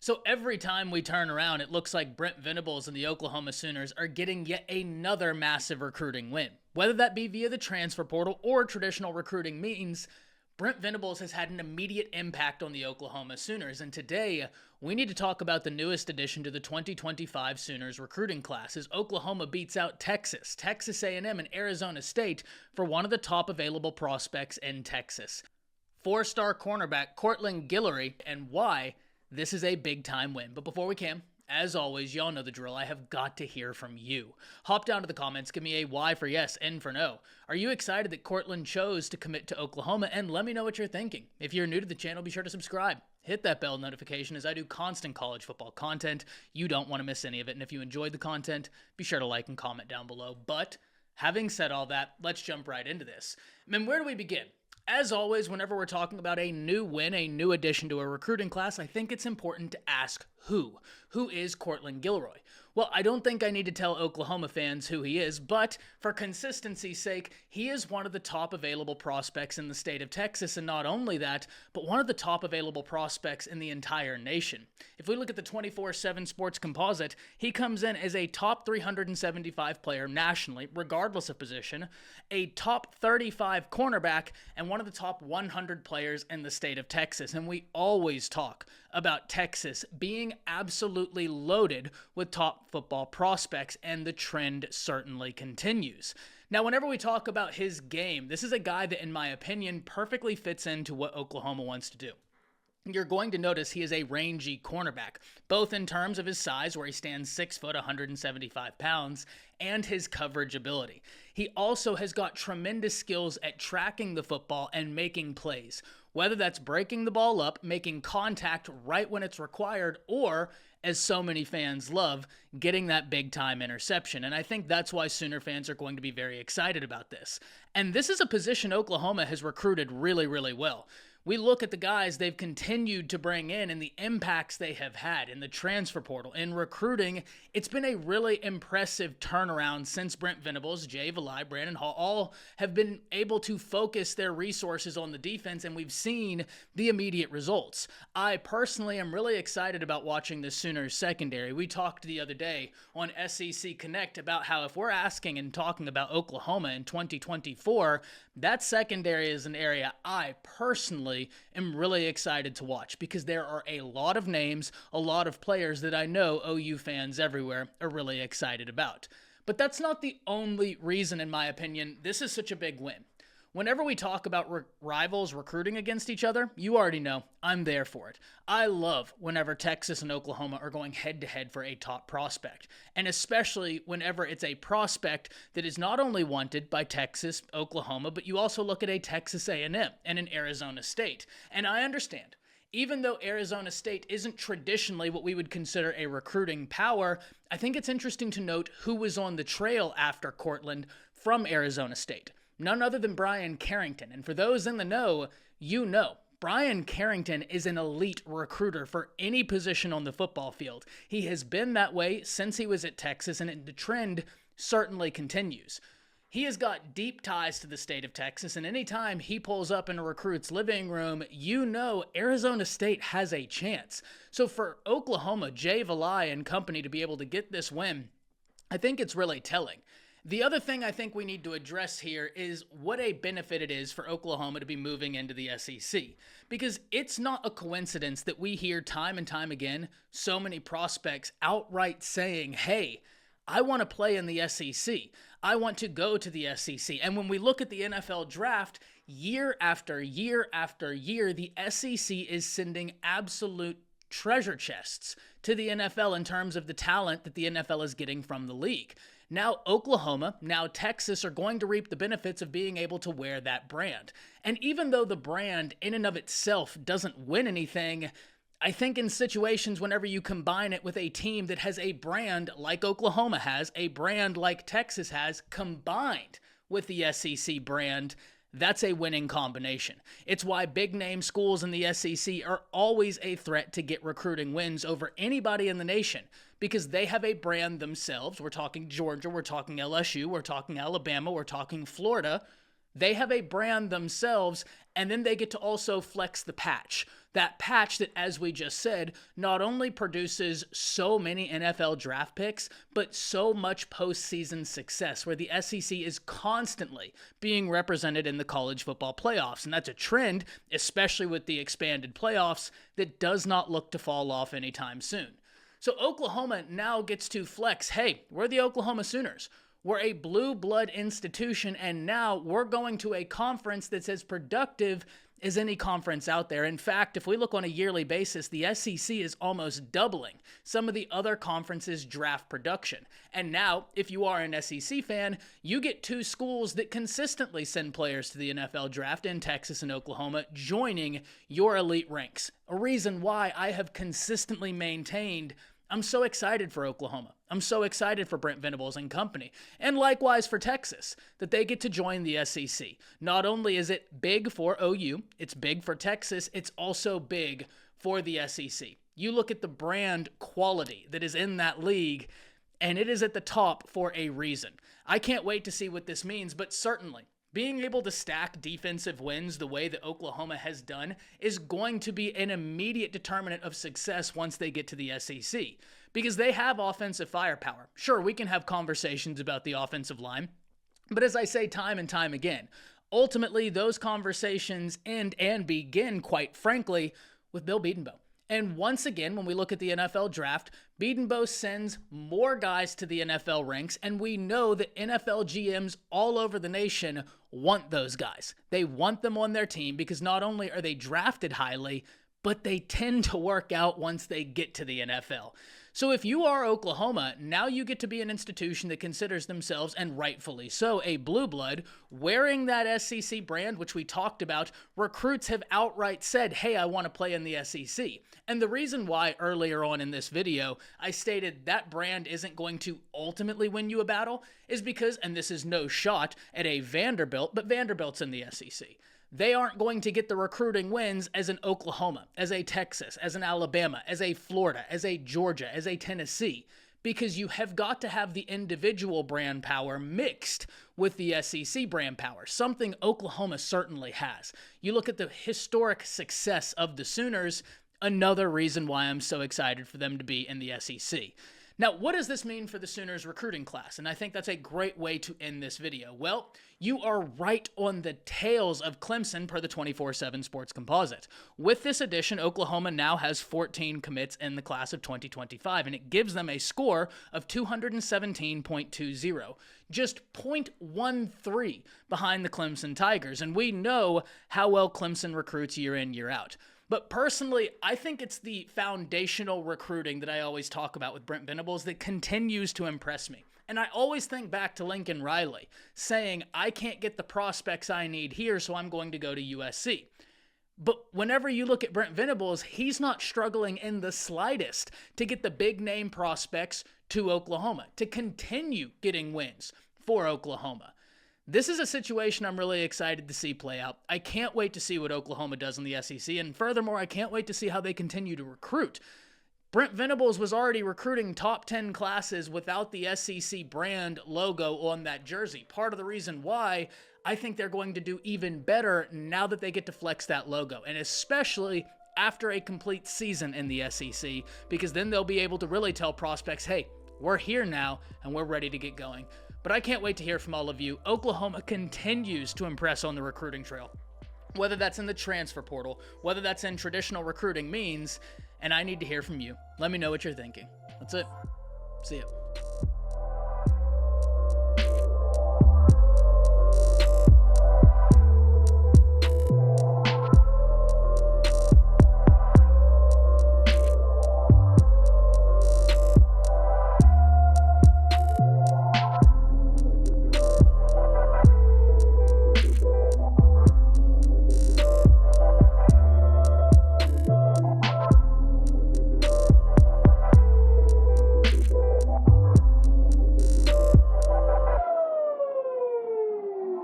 So every time we turn around, it looks like Brent Venables and the Oklahoma Sooners are getting yet another massive recruiting win. Whether that be via the transfer portal or traditional recruiting means, Brent Venables has had an immediate impact on the Oklahoma Sooners. And today, we need to talk about the newest addition to the 2025 Sooners recruiting class as Oklahoma beats out Texas, Texas A&M, and Arizona State for one of the top available prospects in Texas. Four-star cornerback Courtland Gillery, and why this is a big-time win. But before we can, as always, y'all know the drill. I have got to hear from you. Hop down to the comments, give me a Y for yes, N for no. Are you excited that Courtland chose to commit to Oklahoma? And let me know what you're thinking. If you're new to the channel, be sure to subscribe. Hit that bell notification as I do constant college football content. You don't want to miss any of it. And if you enjoyed the content, be sure to like and comment down below. But having said all that, let's jump right into this. And where do we begin? As always, whenever we're talking about a new win, a new addition to a recruiting class, I think it's important to ask who. Who is Courtland Gillery? Well, I don't think I need to tell Oklahoma fans who he is, but for consistency's sake, he is one of the top available prospects in the state of Texas, and not only that, but one of the top available prospects in the entire nation. If we look at the 24/7 Sports Composite, he comes in as a top 375 player nationally, regardless of position, a top 35 cornerback, and one of the top 100 players in the state of Texas. And we always talk about Texas being absolutely loaded with top football prospects, and the trend certainly continues. Now, whenever we talk about his game, this is a guy that, in my opinion, perfectly fits into what Oklahoma wants to do. You're going to notice he is a rangy cornerback, both in terms of his size, where he stands 6 foot, 175 pounds, and his coverage ability. He also has got tremendous skills at tracking the football and making plays, whether that's breaking the ball up, making contact right when it's required, or, as so many fans love, getting that big-time interception. And I think that's why Sooner fans are going to be very excited about this. And this is a position Oklahoma has recruited really, really well. We look at the guys they've continued to bring in and the impacts they have had in the transfer portal, in recruiting. It's been a really impressive turnaround since Brent Venables, Jay Valai, Brandon Hall, all have been able to focus their resources on the defense, and we've seen the immediate results. I personally am really excited about watching the Sooners secondary. We talked the other day on SEC Connect about how if we're asking and talking about Oklahoma in 2024, that secondary is an area I personally am really excited to watch, because there are a lot of names, a lot of players that I know OU fans everywhere are really excited about. But that's not the only reason, in my opinion, this is such a big win. Whenever we talk about rivals recruiting against each other, you already know I'm there for it. I love whenever Texas and Oklahoma are going head-to-head for a top prospect, and especially whenever it's a prospect that is not only wanted by Texas, Oklahoma, but you also look at a Texas A&M and an Arizona State. And I understand, even though Arizona State isn't traditionally what we would consider a recruiting power, I think it's interesting to note who was on the trail after Courtland from Arizona State. None other than Brian Carrington. And for those in the know, you know, Brian Carrington is an elite recruiter for any position on the football field. He has been that way since he was at Texas, and the trend certainly continues. He has got deep ties to the state of Texas, and anytime he pulls up in a recruit's living room, you know Arizona State has a chance. So for Oklahoma, Jay Valai and company to be able to get this win, I think it's really telling. The other thing I think we need to address here is what a benefit it is for Oklahoma to be moving into the SEC. Because it's not a coincidence that we hear time and time again so many prospects outright saying, hey, I want to play in the SEC. I want to go to the SEC. And when we look at the NFL draft, year after year after year, the SEC is sending absolute treasure chests to the NFL in terms of the talent that the NFL is getting from the league. Now Oklahoma, now Texas are going to reap the benefits of being able to wear that brand. And even though the brand in and of itself doesn't win anything, I think in situations whenever you combine it with a team that has a brand like Oklahoma has, a brand like Texas has, combined with the SEC brand, that's a winning combination. It's why big-name schools in the SEC are always a threat to get recruiting wins over anybody in the nation, because they have a brand themselves. We're talking Georgia, we're talking LSU, we're talking Alabama, we're talking Florida. They have a brand themselves, And then they get to also flex the patch. That patch that, as we just said, not only produces so many NFL draft picks, but so much postseason success, where the SEC is constantly being represented in the college football playoffs. And that's a trend, especially with the expanded playoffs, that does not look to fall off anytime soon. So Oklahoma now gets to flex, hey, we're the Oklahoma Sooners. We're a blue blood institution, and now we're going to a conference that's as productive as any conference out there. In fact, if we look on a yearly basis, the SEC is almost doubling some of the other conferences' draft production. And now, if you are an SEC fan, you get two schools that consistently send players to the NFL draft in Texas and Oklahoma, joining your elite ranks. A reason why I have consistently maintained I'm so excited for Oklahoma. I'm so excited for Brent Venables and company. And likewise for Texas, that they get to join the SEC. Not only is it big for OU, it's big for Texas, it's also big for the SEC. You look at the brand quality that is in that league, and it is at the top for a reason. I can't wait to see what this means, but certainly, being able to stack defensive wins the way that Oklahoma has done is going to be an immediate determinant of success once they get to the SEC, because they have offensive firepower. Sure, we can have conversations about the offensive line, but as I say time and time again, ultimately those conversations end and begin, quite frankly, with Bill Bedenbaugh. And once again, when we look at the NFL draft, Bedenbaugh sends more guys to the NFL ranks, and we know that NFL GMs all over the nation want those guys. They want them on their team because not only are they drafted highly, but they tend to work out once they get to the NFL. So if you are Oklahoma, now you get to be an institution that considers themselves, and rightfully so, a blue blood, wearing that SEC brand, which we talked about. Recruits have outright said, hey, I want to play in the SEC. And the reason why earlier on in this video, I stated that brand isn't going to ultimately win you a battle is because, and this is no shot at a Vanderbilt, but Vanderbilt's in the SEC. They aren't going to get the recruiting wins as an Oklahoma, as a Texas, as an Alabama, as a Florida, as a Georgia, as a Tennessee, because you have got to have the individual brand power mixed with the SEC brand power, something Oklahoma certainly has. You look at the historic success of the Sooners, another reason why I'm so excited for them to be in the SEC. Now, what does this mean for the Sooners recruiting class? And I think that's a great way to end this video. Well, you are right on the tails of Clemson per the 24/7 Sports Composite. With this addition, Oklahoma now has 14 commits in the class of 2025, and it gives them a score of 217.20, just 0.13 behind the Clemson Tigers. And we know how well Clemson recruits year in, year out. But personally, I think it's the foundational recruiting that I always talk about with Brent Venables that continues to impress me. And I always think back to Lincoln Riley saying, I can't get the prospects I need here, so I'm going to go to USC. But whenever you look at Brent Venables, he's not struggling in the slightest to get the big name prospects to Oklahoma, to continue getting wins for Oklahoma. This is a situation I'm really excited to see play out. I can't wait to see what Oklahoma does in the SEC, and furthermore, I can't wait to see how they continue to recruit. Brent Venables was already recruiting top 10 classes without the SEC brand logo on that jersey. Part of the reason why I think they're going to do even better now that they get to flex that logo, and especially after a complete season in the SEC, because then they'll be able to really tell prospects, hey, we're here now, and we're ready to get going. But I can't wait to hear from all of you. Oklahoma continues to impress on the recruiting trail, whether that's in the transfer portal, whether that's in traditional recruiting means, and I need to hear from you. Let me know what you're thinking. That's it. See ya.